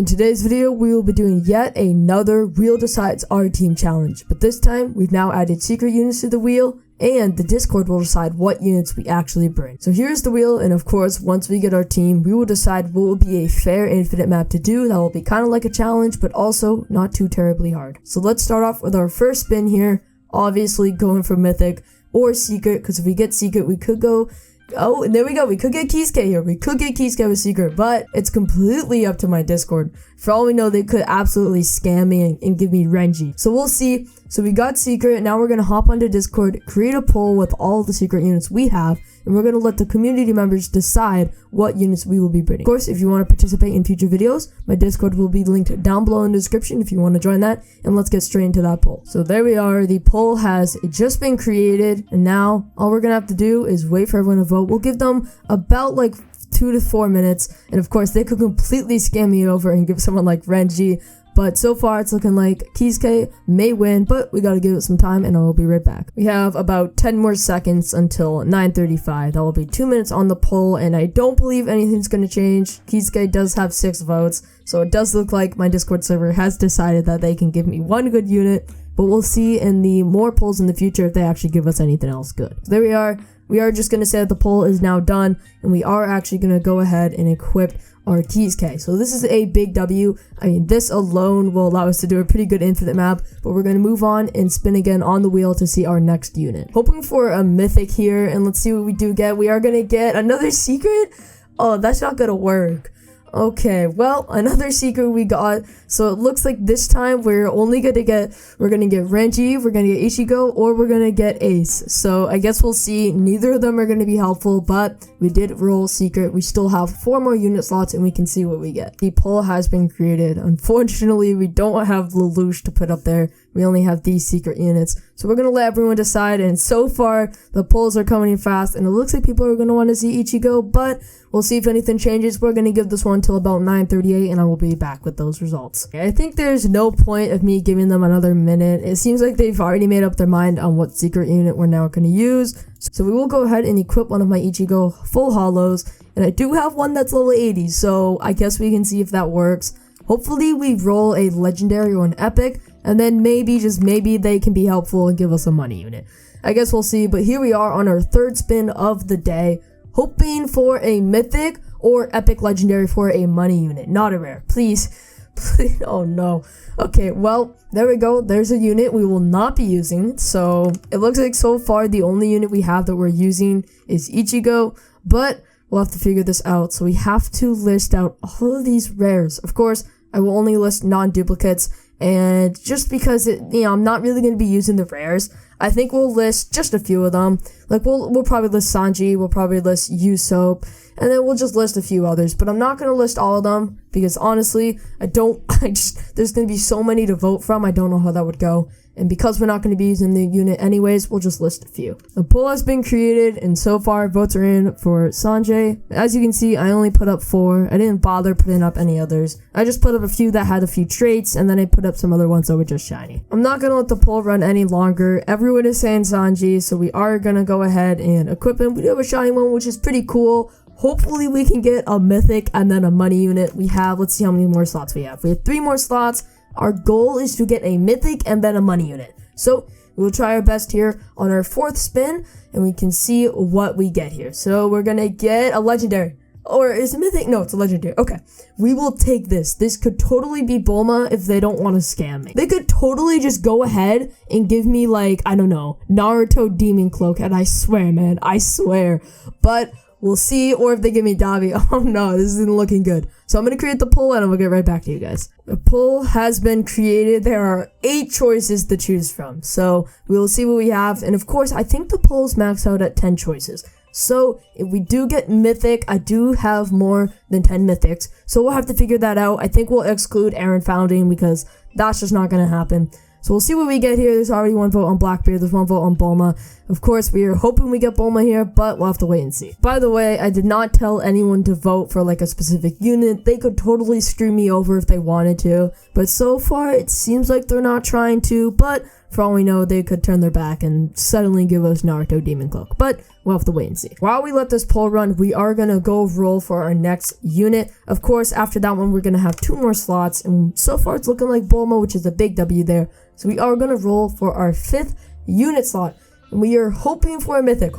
In today's video, we will be doing yet another Wheel Decides Our Team challenge, but this time we've now added secret units to the wheel, and the Discord will decide what units we actually bring. So here's the wheel, and of course, once we get our team, we will decide what will be a fair infinite map to do that will be kind of like a challenge, but also not too terribly hard. So let's start off with our first spin here, obviously going for Mythic or Secret, because if we get Secret, we could go... Oh, and there we go. We could get Kisuke here. We could get Kisuke with Secret, but it's completely up to my Discord. For all we know, they could absolutely scam me and give me Renji. So we'll see. So we got Secret. Now we're going to hop onto Discord, create a poll with all the secret units we have, and we're going to let the community members decide what units we will be bringing. Of course, if you want to participate in future videos, my Discord will be linked down below in the description if you want to join that, and let's get straight into that poll. So there we are. The poll has just been created, and now all we're going to have to do is wait for everyone to vote. We'll give them about like 2 to 4 minutes, and of course, they could completely scam me over and give someone like Renji. But so far, it's looking like Kisuke may win, but we gotta give it some time, and I'll be right back. We have about 10 more seconds until 9:35. That will be 2 minutes on the poll, and I don't believe anything's gonna change. Kisuke does have 6 votes, so it does look like my Discord server has decided that they can give me one good unit, but we'll see in the more polls in the future if they actually give us anything else good. So there we are. We are just gonna say that the poll is now done, and we are actually gonna go ahead and equip our Kisuke. So this is a big W. I mean, this alone will allow us to do a pretty good infinite map, but we're going to move on and spin again on the wheel to see our next unit. Hoping for a mythic here, and let's see what we do get. We are going to get another secret. Oh, that's not going to work. Okay, well, another secret we got. So it looks like this time we're gonna get Renji, we're gonna get Ichigo, or we're gonna get Ace. So I guess we'll see. Neither of them are gonna be helpful, but we did roll secret. We still have 4 more unit slots, and we can see what we get. The poll has been created. Unfortunately, we don't have Lelouch to put up there. We only have these secret units. So we're gonna let everyone decide, and so far the polls are coming in fast, and it looks like people are gonna want to see Ichigo, but we'll see if anything changes. We're gonna give this one till about 9:38, and I will be back with those results. I think there's no point of me giving them another minute. It seems like they've already made up their mind on what secret unit we're now gonna use. So we will go ahead and equip one of my Ichigo full hollows, and I do have one that's level 80, so I guess we can see if that works. Hopefully we roll a legendary or an epic, and then maybe, just maybe, they can be helpful and give us a money unit. I guess we'll see, but here we are on our 3rd spin of the day, hoping for a mythic or epic legendary for a money unit, not a rare. Please, please, oh no. Okay, well, there we go. There's a unit we will not be using. So it looks like so far the only unit we have that we're using is Ichigo, but we'll have to figure this out. So we have to list out all of these rares. Of course, I will only list non-duplicates, and just because I'm not really going to be using the rares, I think we'll list just a few of them. Like we'll probably list Sanji, we'll probably list Usopp, and then we'll just list a few others. But I'm not going to list all of them because honestly, there's going to be so many to vote from. I don't know how that would go. And because we're not going to be using the unit anyways, we'll just list a few. The poll has been created, and so far votes are in for Sanjay. As you can see, I only put up 4. I didn't bother putting up any others. I just put up a few that had a few traits, and then I put up some other ones that were just shiny. I'm not going to let the poll run any longer. Everyone is saying Sanji, so we are going to go ahead and equip him. We do have a shiny one, which is pretty cool. Hopefully we can get a mythic and then a money unit. Let's see how many more slots we have. We have 3 more slots. Our goal is to get a mythic and then a money unit. So we'll try our best here on our 4th spin, and we can see what we get here. So we're gonna get a legendary. Or is it mythic? No, it's a legendary. Okay, we will take this. This could totally be Bulma if they don't want to scam me. They could totally just go ahead and give me, like, I don't know, Naruto Demon Cloak, and I swear, man, I swear. But we'll see, or if they give me Dabi. Oh no, this isn't looking good. So I'm going to create the poll, and I'm going to get right back to you guys. The poll has been created. There are 8 choices to choose from. So we will see what we have. And of course, I think the poll's maxed out at 10 choices. So if we do get mythic, I do have more than 10 mythics. So we'll have to figure that out. I think we'll exclude Aaron Founding because that's just not going to happen. So we'll see what we get here. There's already 1 vote on Blackbeard. There's 1 vote on Bulma. Of course, we are hoping we get Bulma here, but we'll have to wait and see. By the way, I did not tell anyone to vote for like a specific unit. They could totally screw me over if they wanted to. But so far, it seems like they're not trying to. But For all we know, they could turn their back and suddenly give us Naruto Demon Cloak. But we'll have to wait and see. While we let this poll run, we are going to go roll for our next unit. Of course, after that one, we're going to have 2 more slots. And so far, it's looking like Bulma, which is a big W there. So we are going to roll for our 5th unit slot. And we are hoping for a mythic.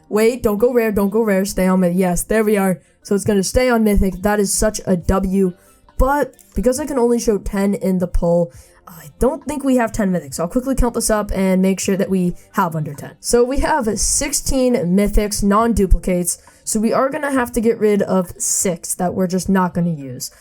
Wait, don't go rare, stay on mythic. Yes, there we are. So it's going to stay on mythic. That is such a W. But because I can only show 10 in the poll, I don't think we have 10 mythics. So I'll quickly count this up and make sure that we have under 10. So we have 16 mythics, non-duplicates. So we are going to have to get rid of 6 that we're just not going to use.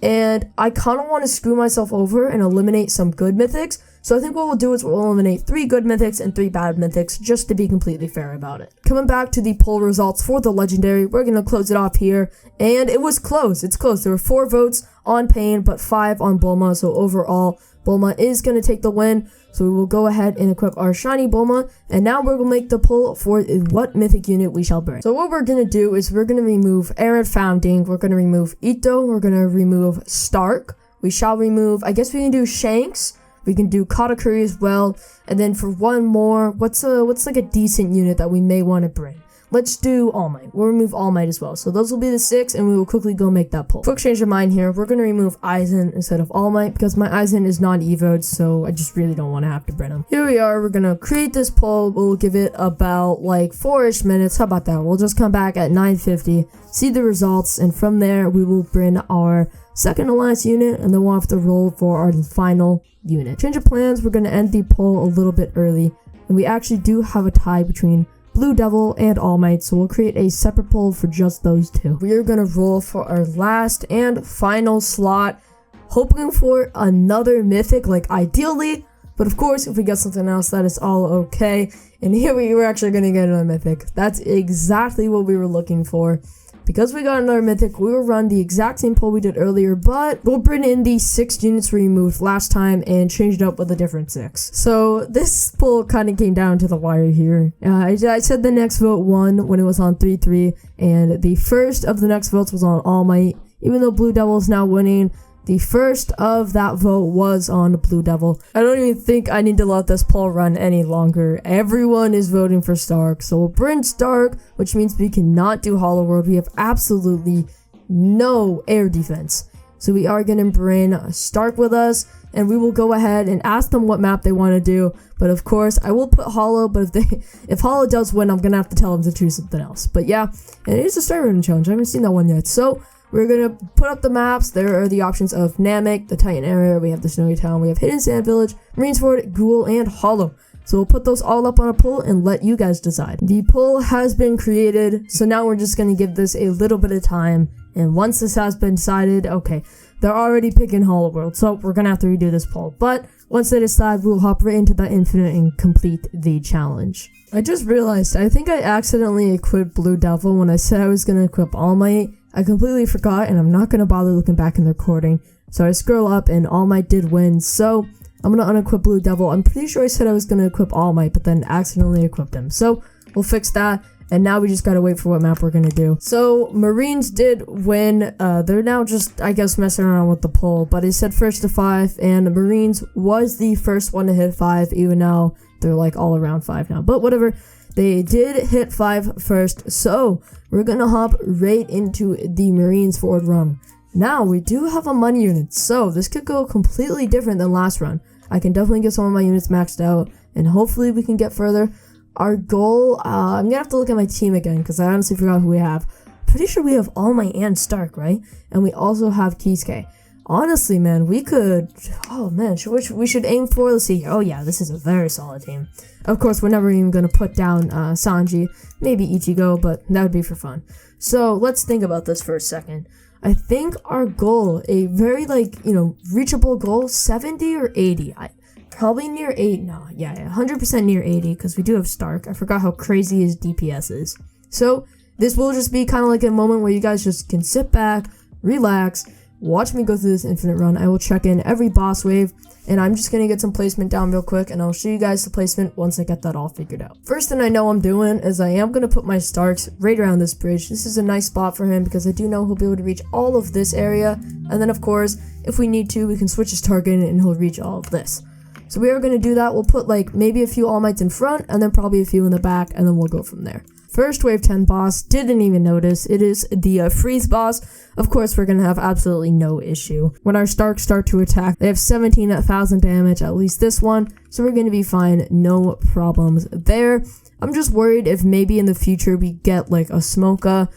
And I kind of want to screw myself over and eliminate some good mythics. So I think what we'll do is we'll eliminate 3 good mythics and 3 bad mythics, just to be completely fair about it. Coming back to the poll results for the legendary, we're going to close it off here. And it was close. It's close. There were 4 votes on Pain, but 5 on Bulma. So overall, Bulma is going to take the win. So we will go ahead and equip our shiny Bulma. And now we're going to make the poll for what mythic unit we shall burn. So what we're going to do is we're going to remove Aaron Founding. We're going to remove Ito. We're going to remove Stark. We shall remove, I guess we can do Shanks. We can do Katakuri as well. And then for one more, what's like a decent unit that we may want to bring? Let's do All Might. We'll remove All Might as well. So those will be the 6, and we will quickly go make that poll. Quick change of mind here. We're going to remove Aizen instead of All Might because my Aizen is non-evoed, so I just really don't want to have to bring him. Here we are. We're going to create this poll. We'll give it about like 4-ish minutes. How about that? We'll just come back at 9:50, see the results, and from there, we will bring our second alliance unit, and then we'll have to roll for our final unit. Change of plans. We're going to end the poll a little bit early, and we actually do have a tie between Blue Devil and All Might, so we'll create a separate poll for just those 2. We are going to roll for our last and final slot, hoping for another mythic, like ideally, but of course, if we get something else, that is all okay. And here we were actually going to get another mythic. That's exactly what we were looking for. Because we got another mythic, we will run the exact same poll we did earlier, but we'll bring in the 6 units we removed last time and change it up with a different 6. So this poll kind of came down to the wire here. I said the next vote won when it was on 3-3, and the first of the next votes was on All Might. Even though Blue Devil is now winning, the first of that vote was on Blue Devil. I don't even think I need to let this poll run any longer. Everyone is voting for Stark. So we'll bring Stark, which means we cannot do Hollow World. We have absolutely no air defense. So we are going to bring Stark with us, and we will go ahead and ask them what map they want to do. But of course, I will put Hollow, but if Hollow does win, I'm going to have to tell them to choose something else. But yeah, and it is a Star Rating challenge. I haven't seen that one yet. So we're going to put up the maps. There are the options of Namek, the Titan area, we have the Snowy Town, we have Hidden Sand Village, Marines Ford, Ghoul, and Hollow. So we'll put those all up on a poll and let you guys decide. The poll has been created, so now we're just going to give this a little bit of time. And once this has been decided, okay, they're already picking Hollow World, so we're going to have to redo this poll. But once they decide, we'll hop right into that infinite and complete the challenge. I just realized, I think I accidentally equipped Blue Devil when I said I was going to equip All Might. I completely forgot, and I'm not going to bother looking back in the recording. So I scroll up, and All Might did win. So I'm going to unequip Blue Devil. I'm pretty sure I said I was going to equip All Might, but then accidentally equipped him. So we'll fix that. And now we just got to wait for what map we're going to do. So Marines did win. They're now just, I guess, messing around with the poll. But it said first to 5, and Marines was the first one to hit 5, even though they're like all around 5 now. But whatever. They did hit 5 first, so we're gonna hop right into the Marines forward run. Now, we do have a money unit, so this could go completely different than last run. I can definitely get some of my units maxed out, and hopefully we can get further. Our goal, I'm gonna have to look at my team again, because I honestly forgot who we have. Pretty sure we have All Might and Stark, right? And we also have Kisuke. Honestly, man, we could, oh man, we should aim for, let's see, oh yeah, this is a very solid team. Of course, we're never even going to put down Sanji, maybe Ichigo, but that would be for fun. So, let's think about this for a second. I think our goal, a very, reachable goal, 70 or 80. Probably near 8, no, yeah, 100% near 80, because we do have Stark. I forgot how crazy his DPS is. So, this will just be kind of like a moment where you guys just can sit back, relax, watch me go through this infinite run. I will check in every boss wave, and I'm just going to get some placement down real quick, and I'll show you guys the placement once I get that all figured out. First thing I know I'm doing is I am going to put my Starks right around this bridge. This is a nice spot for him because I do know he'll be able to reach all of this area, and then of course, if we need to, we can switch his target and he'll reach all of this. So we are going to do that. We'll put like maybe a few All Mights in front and then probably a few in the back, and then we'll go from there. First wave 10 boss, didn't even notice. It is the freeze boss. Of course, we're going to have absolutely no issue. When our Starks start to attack, they have 17,000 damage, at least this one. So we're going to be fine. No problems there. I'm just worried if maybe in the future we get like a Smoka.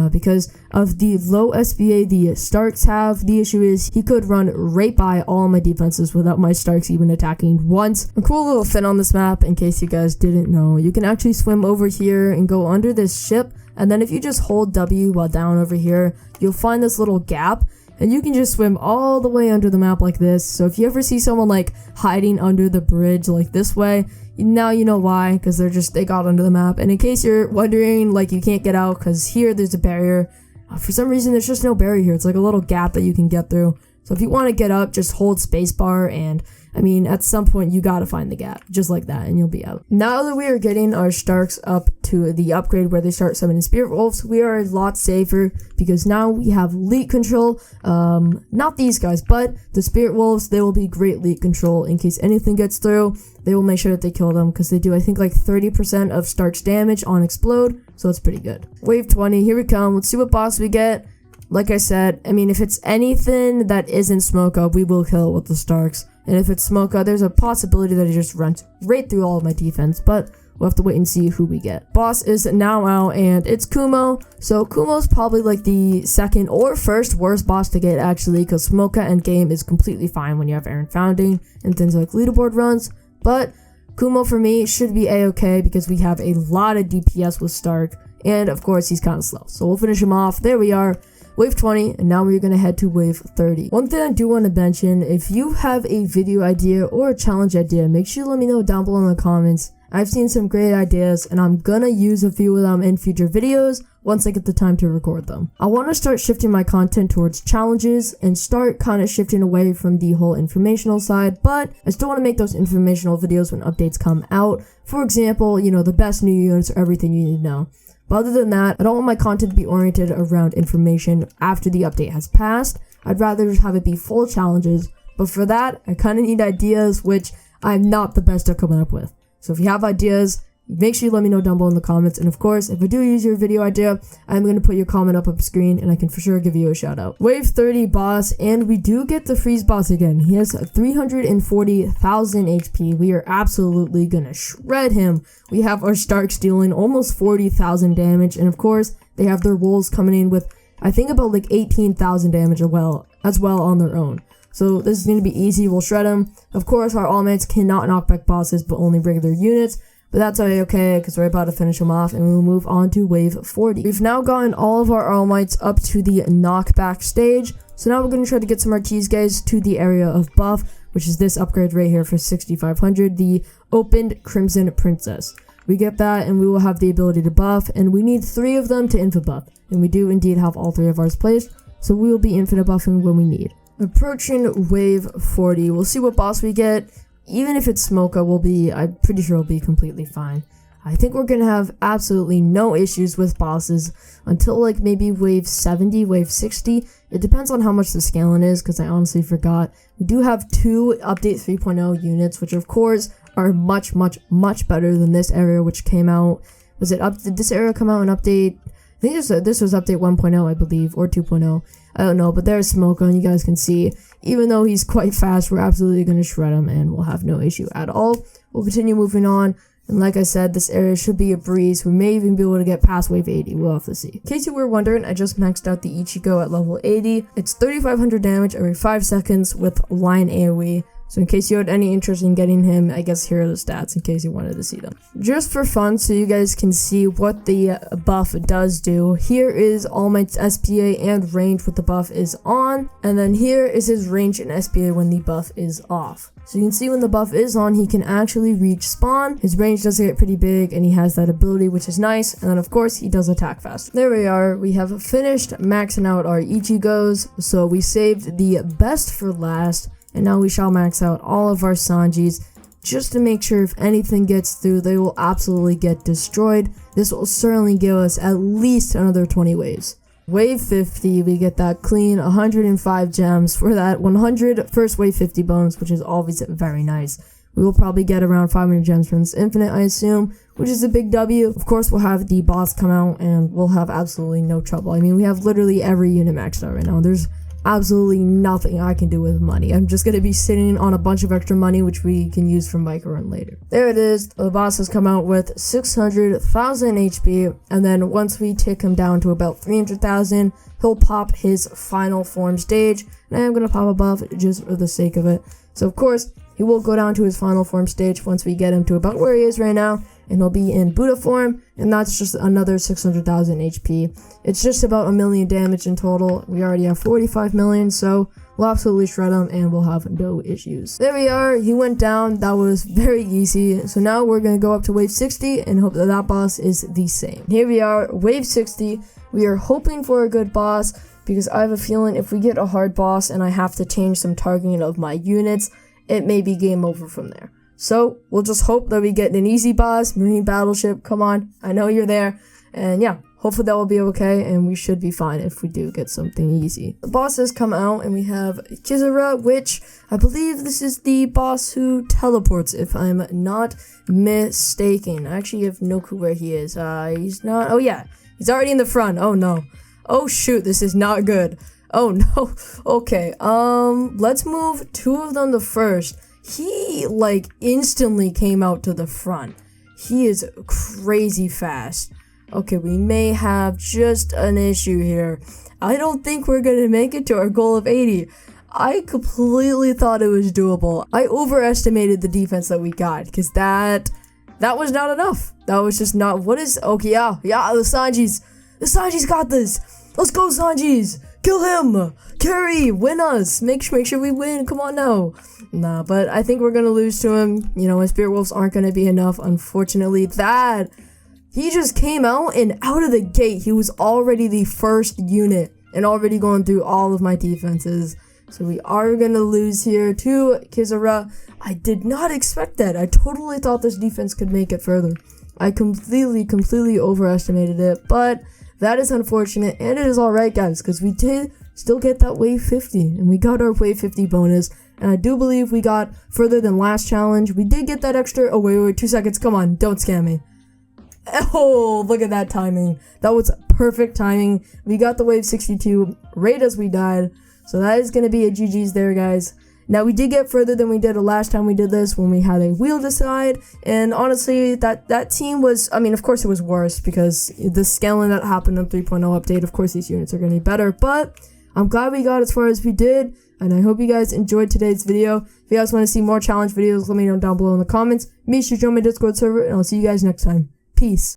Because of the low SBA the Starks have, the issue is he could run right by all my defenses without my Starks even attacking once. A cool little fin on this map, in case you guys didn't know, you can actually swim over here and go under this ship, and then if you just hold W while down over here, you'll find this little gap, and you can just swim all the way under the map like this. So if you ever see someone like hiding under the bridge like this way, now you know why, because they got under the map. And in case you're wondering, like, you can't get out because here there's a barrier, for some reason there's just no barrier here. It's like a little gap that you can get through. So if you want to get up, just hold spacebar, and I mean, at some point you gotta find the gap, just like that, and you'll be out. Now that we are getting our Starks up to the upgrade where they start summoning Spirit Wolves, we are a lot safer because now we have leak control. Not these guys, but the Spirit Wolves, they will be great leak control. In case anything gets through, they will make sure that they kill them, because they do, I think, like 30% of Starks damage on explode, so it's pretty good. Wave 20, here we come. Let's see what boss we get. Like I said, I mean, if it's anything that isn't Smoka, we will kill it with the Starks. And if it's Smoka, there's a possibility that it just runs right through all of my defense, but we'll have to wait and see who we get. Boss is now out, and it's Kumo. So Kumo's probably like the second or first worst boss to get, actually, because Smoka endgame is completely fine when you have Iron Founding and things like leaderboard runs. But Kumo for me should be a-okay because we have a lot of DPS with Stark, and of course he's kind of slow. So we'll finish him off. There we are. Wave 20, and now we're going to head to wave 30. One thing I do want to mention, if you have a video idea or a challenge idea, make sure you let me know down below in the comments. I've seen some great ideas, and I'm gonna use a few of them in future videos once I get the time to record them. I want to start shifting my content towards challenges and start kind of shifting away from the whole informational side, but I still want to make those informational videos when updates come out. For example, you know, the best new units or everything you need to know. But other than that, I don't want my content to be oriented around information after the update has passed. I'd rather just have it be full challenges, but for that, I kind of need ideas, which I'm not the best at coming up with. So if you have ideas, make sure you let me know down below in the comments. And of course, if I do use your video idea, I'm going to put your comment up on screen and I can for sure give you a shout out. Wave 30 boss, and we do get the freeze boss again. He has 340,000 HP. We are absolutely going to shred him. We have our Starks dealing almost 40,000 damage. And of course, they have their wolves coming in with, I think, about like 18,000 damage as well on their own. So this is going to be easy. We'll shred him. Of course, our All Mights cannot knock back bosses, but only regular units. But that's okay, because we're about to finish him off, and we'll move on to wave 40. We've now gotten all of our All Mights up to the knockback stage. So now we're going to try to get some Artees guys to the area of buff, which is this upgrade right here for 6,500, the Opened Crimson Princess. We get that, and we will have the ability to buff, and we need 3 of them to infinite buff. And we do indeed have all 3 of ours placed, so we will be infinite buffing when we need. Approaching wave 40, we'll see what boss we get. Even if it's Smoka, I'm pretty sure we'll be completely fine. I think we're gonna have absolutely no issues with bosses until like maybe wave 70, wave 60. It depends on how much the scaling is, because I honestly forgot. We do have 2 update 3.0 units, which of course are much better than this area, which came out. Did this area come out in update? I think this was update 1.0, I believe, or 2.0. I don't know, but there's Smoka, and you guys can see, even though he's quite fast, we're absolutely going to shred him, and we'll have no issue at all. We'll continue moving on, and like I said, this area should be a breeze. We may even be able to get past wave 80. We'll have to see. In case you were wondering, I just maxed out the Ichigo at level 80. It's 3,500 damage every 5 seconds with line AoE. So in case you had any interest in getting him, I guess here are the stats in case you wanted to see them. Just for fun, so you guys can see what the buff does do. Here is All Might's SPA and range when the buff is on. And then here is his range and SPA when the buff is off. So you can see when the buff is on, he can actually reach spawn. His range does get pretty big, and he has that ability, which is nice. And then of course, he does attack fast. There we are. We have finished maxing out our Ichigos. So we saved the best for last. And now we shall max out all of our Sanjis, just to make sure if anything gets through, they will absolutely get destroyed. This will certainly give us at least another 20 waves. Wave 50, we get that clean 105 gems for that 100 first wave 50 bonus, which is always very nice. we will probably get around 500 gems from this infinite, I assume, which is a big W. Of course, we'll have the boss come out, and we'll have absolutely no trouble. I mean, we have literally every unit maxed out right now. There's absolutely nothing I can do with money. I'm just going to be sitting on a bunch of extra money, which we can use for micro run later. There it is. The boss has come out with 600,000 HP, and then once we take him down to about 300,000, he'll pop his final form stage, and I'm going to pop a buff just for the sake of it. So of course, he will go down to his final form stage once we get him to about where he is right now, and he'll be in Buddha form, and that's just another 600,000 HP. It's just about 1 million damage in total. We already have 45 million, so we'll absolutely shred him, and we'll have no issues. There we are. He went down. That was very easy. So now we're going to go up to wave 60 and hope that that boss is the same. Here we are, wave 60. We are hoping for a good boss, because I have a feeling if we get a hard boss and I have to change some targeting of my units, it may be game over from there. So we'll just hope that we get an easy boss. Marine Battleship, come on, I know you're there. And yeah, hopefully that will be okay, and we should be fine if we do get something easy. The bosses come out, and we have Kizura, which I believe this is the boss who teleports, if I'm not mistaken. I actually have no clue where he is. He's not, oh yeah, he's already in the front. Oh no. Oh shoot, this is not good. Oh no. Okay, let's move 2 of them to first. He, like, instantly came out to the front. He is crazy fast. Okay, we may have just an issue here. I don't think we're gonna make it to our goal of 80. I completely thought it was doable. I overestimated the defense that we got, because that was not enough. That was just not, what is, okay, yeah, the Sanjis got this. Let's go, Sanjis. Kill him! Carry! Win us! Make sure we win! Come on now! Nah, but I think we're gonna lose to him. You know, my Spirit Wolves aren't gonna be enough, unfortunately. He just came out, and out of the gate, he was already the first unit, and already going through all of my defenses. So we are gonna lose here to Kizura. I did not expect that. I totally thought this defense could make it further. I completely overestimated it, but that is unfortunate, and it is alright, guys, because we did still get that wave 50, and we got our wave 50 bonus, and I do believe we got further than last challenge. We did get that extra, oh wait, 2 seconds, come on, don't scam me. Oh, look at that timing. That was perfect timing. We got the wave 62 right as we died, so that is going to be a GG's there, guys. Now, we did get further than we did the last time we did this when we had a wheel decide, and honestly, that team was, I mean, of course it was worse, because the scaling that happened in 3.0 update, of course these units are going to be better, but I'm glad we got as far as we did, and I hope you guys enjoyed today's video. If you guys want to see more challenge videos, let me know down below in the comments. Make sure to join my Discord server, and I'll see you guys next time. Peace.